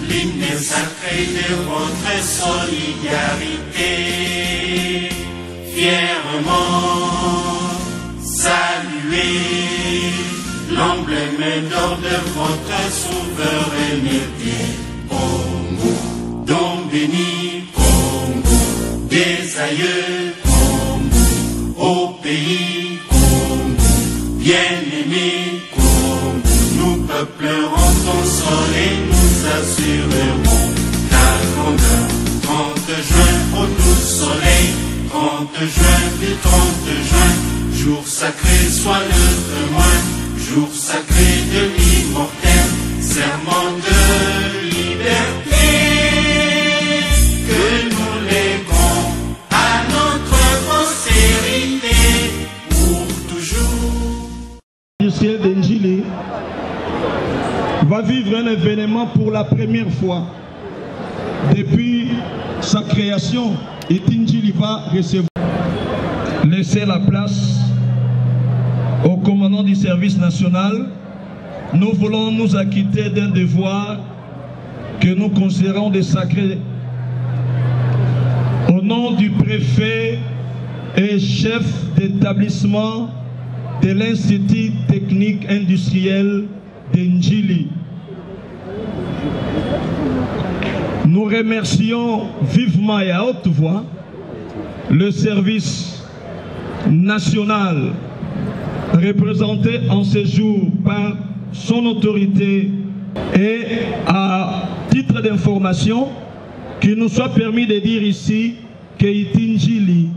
l'hymne sacré de votre solidarité. Fièrement saluer l'emblème d'or de votre souveraineté. Congo, don béni, Congo, des aïeux, Congo, au pays, Congo, bien-aimé, Congo, nous peuplerons ton sol et nous assurerons ta grandeur. 30 juin au doux soleil, 30 juin du 30 juin, jour sacré soit le témoin, jour sacré de l'immortel, serment de liberté, que nous léguons à notre postérité pour toujours. Industriel d'Ndjili va vivre un événement pour la première fois depuis sa création, et Ndjili va recevoir, laisser la place au commandant du service national. Nous voulons nous acquitter d'un devoir que nous considérons de sacré. Au nom du préfet et chef d'établissement de l'Institut technique industriel d'Ndjili, nous remercions vivement et à haute voix le service national représenté en ce jour par son autorité, et à titre d'information qu'il nous soit permis de dire ici que Ndjili,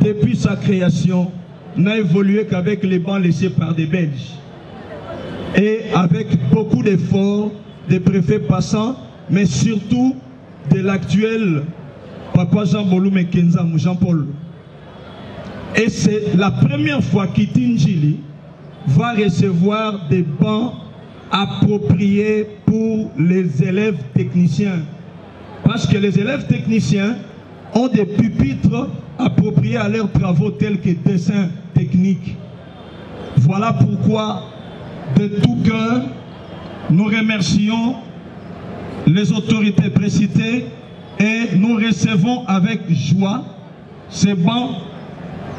depuis sa création, n'a évolué qu'avec les bancs laissés par des Belges et avec beaucoup d'efforts des préfets passants, mais surtout de l'actuel Papa Jean-Bolou Mekenza Jean-Paul. Et c'est la première fois qu'Ndjili va recevoir des bancs appropriés pour les élèves techniciens. Parce que les élèves techniciens ont des pupitres appropriés à leurs travaux tels que dessin technique. Voilà pourquoi, de tout cœur, nous remercions les autorités précitées et nous recevons avec joie ces bancs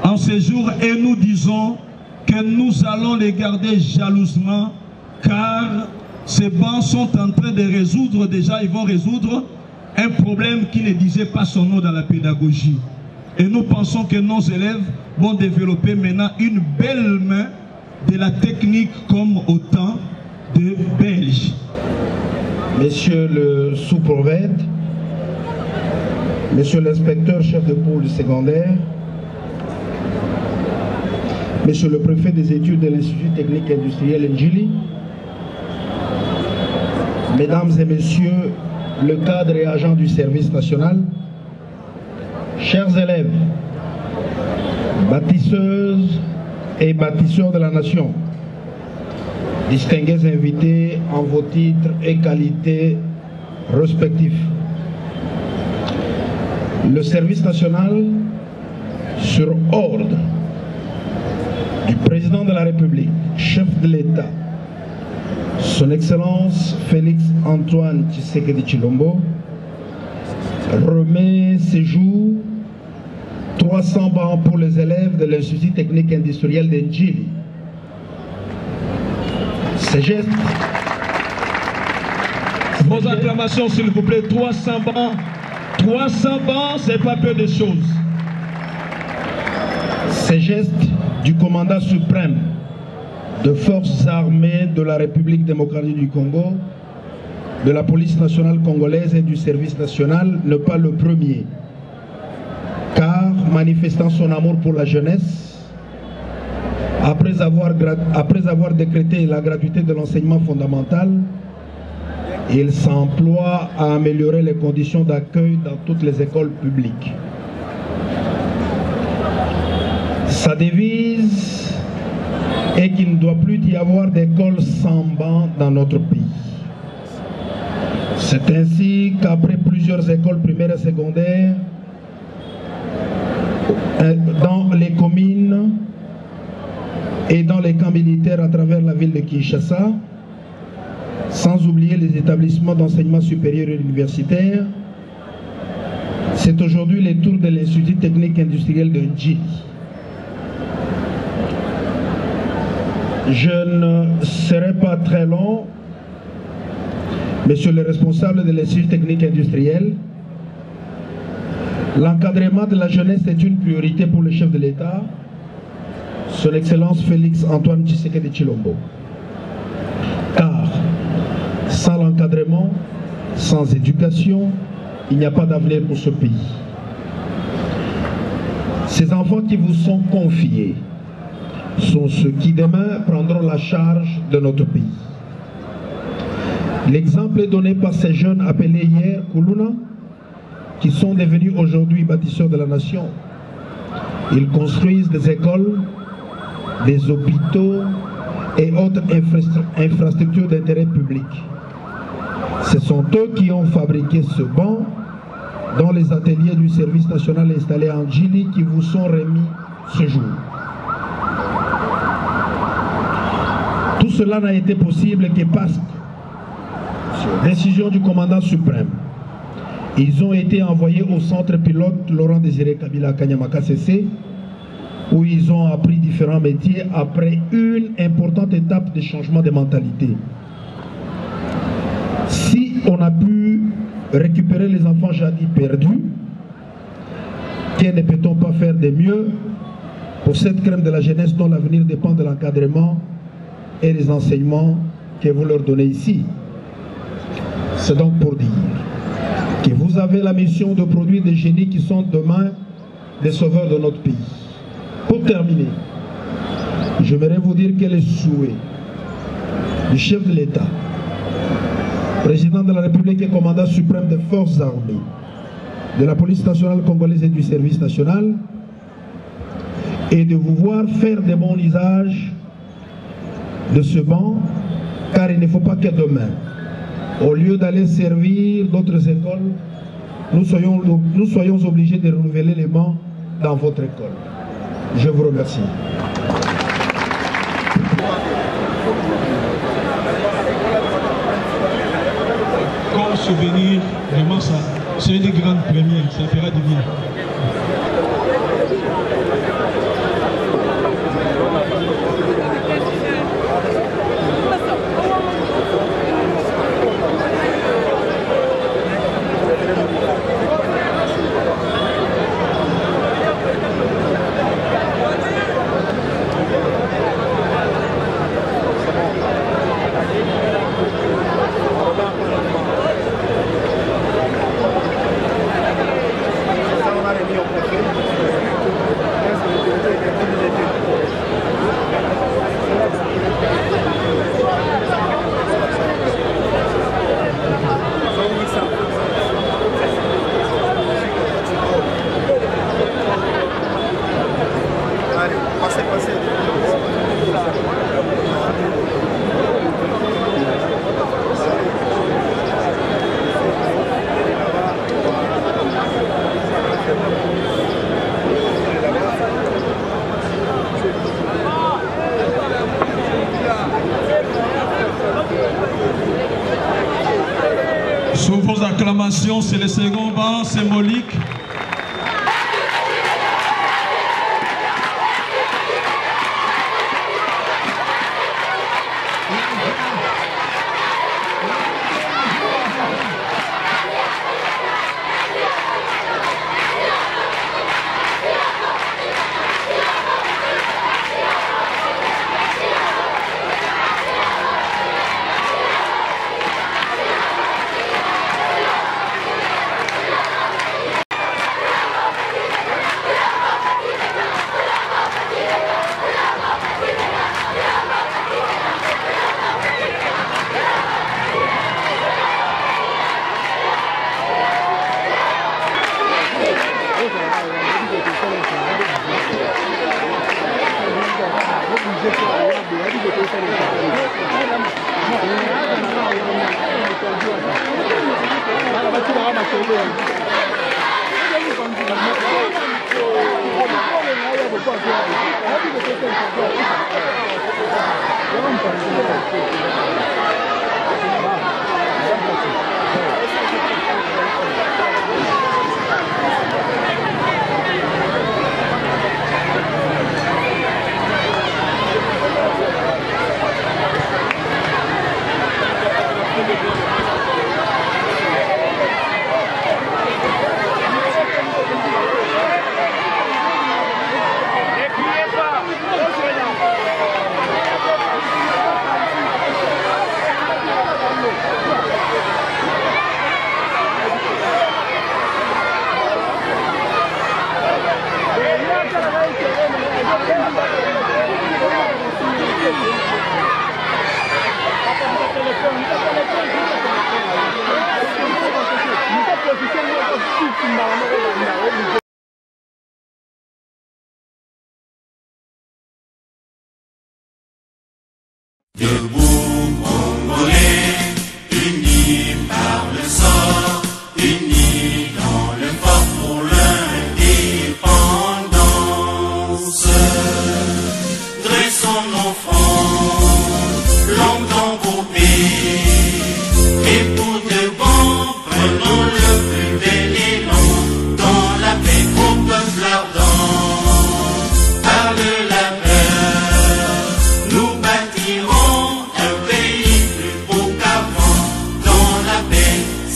en ce jour, et nous disons que nous allons les garder jalousement, car ces bancs sont en train de résoudre déjà, ils vont résoudre un problème qui ne disait pas son nom dans la pédagogie. Et nous pensons que nos élèves vont développer maintenant une belle main de la technique comme au temps de Belge. Monsieur le sous-prophète, monsieur l'inspecteur chef de pôle secondaire, monsieur le préfet des études de l'Institut technique industriel Ndjili, mesdames et messieurs le cadre et agent du service national, chers élèves, bâtisseuses et bâtisseurs de la nation, distingués invités en vos titres et qualités respectifs. Le service national, sur ordre du président de la République, chef de l'État, son Excellence Félix Antoine Tshisekedi Tshilombo, remet ces jours 300 bancs pour les élèves de l'Institut technique industriel d'Ndjili. Ces gestes... Vos acclamations s'il vous plaît, 300 bancs. 300 bancs, c'est pas peu de choses. Ces gestes du commandant suprême de forces armées de la République démocratique du Congo, de la police nationale congolaise et du service national n'est pas le premier. Car, manifestant son amour pour la jeunesse, après avoir décrété la gratuité de l'enseignement fondamental, il s'emploie à améliorer les conditions d'accueil dans toutes les écoles publiques. Sa devise est qu'il ne doit plus y avoir d'école sans banc dans notre pays. C'est ainsi qu'après plusieurs écoles primaires et secondaires, dans les communes et dans les camps militaires à travers la ville de Kinshasa, sans oublier oublier les établissements d'enseignement supérieur et universitaire. C'est aujourd'hui le tour de l'Institut technique industriel de Ndjili. Je ne serai pas très long. Monsieur le responsable de l'Institut technique industriel, l'encadrement de la jeunesse est une priorité pour le chef de l'État, Son Excellence Félix Antoine Tshisekedi Tshilombo. Car sans l'encadrement, sans éducation, il n'y a pas d'avenir pour ce pays. Ces enfants qui vous sont confiés sont ceux qui demain prendront la charge de notre pays. L'exemple est donné par ces jeunes appelés hier Koulouna, qui sont devenus aujourd'hui bâtisseurs de la nation. Ils construisent des écoles, des hôpitaux et autres infrastructures d'intérêt public. Ce sont eux qui ont fabriqué ce banc dans les ateliers du service national installé à Ndjili qui vous sont remis ce jour. Tout cela n'a été possible que parce que, sur décision du commandant suprême, ils ont été envoyés au centre pilote Laurent Désiré Kabila Kanyamaka CC, où ils ont appris différents métiers après une importante étape de changement de mentalité. Si on a pu récupérer les enfants jadis perdus, que ne peut-on pas faire de mieux pour cette crème de la jeunesse dont l'avenir dépend de l'encadrement et des enseignements que vous leur donnez ici? C'est donc pour dire que vous avez la mission de produire des génies qui sont demain des sauveurs de notre pays. Pour terminer, j'aimerais vous dire que les souhaits du chef de l'État, président de la République et commandant suprême des forces armées, de la police nationale congolaise et du service national, est de vous voir faire de bon usage de ce banc, car il ne faut pas que demain, au lieu d'aller servir d'autres écoles, nous soyons obligés de renouveler les bancs dans votre école. Je vous remercie. Comme souvenir, vraiment ça, c'est une grande première, ça fera du bien. Sous vos acclamations, c'est le second banc symbolique.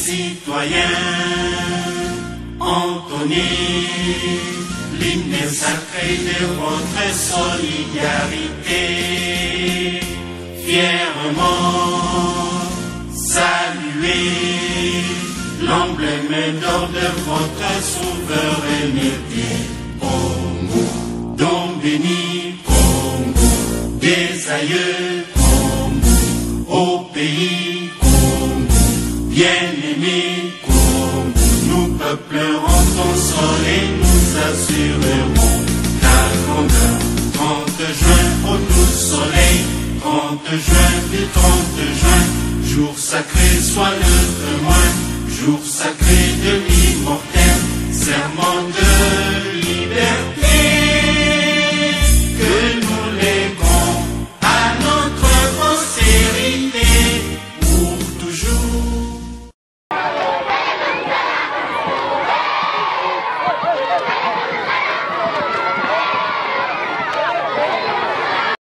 citoyens, entonnez l'hymne sacré de votre solidarité. Fièrement saluez l'emblème d'or de votre souveraineté. Congo, don béni, Congo, des aïeux, Congo, au pays, Congo, bien-aimé, Congo, nous peuplerons ton sol et nous assurerons ta grandeur. 30 juin, au doux soleil, 30 juin du 30 juin, jour sacré soit le témoin, jour sacré de l'immortel, serment de liberté.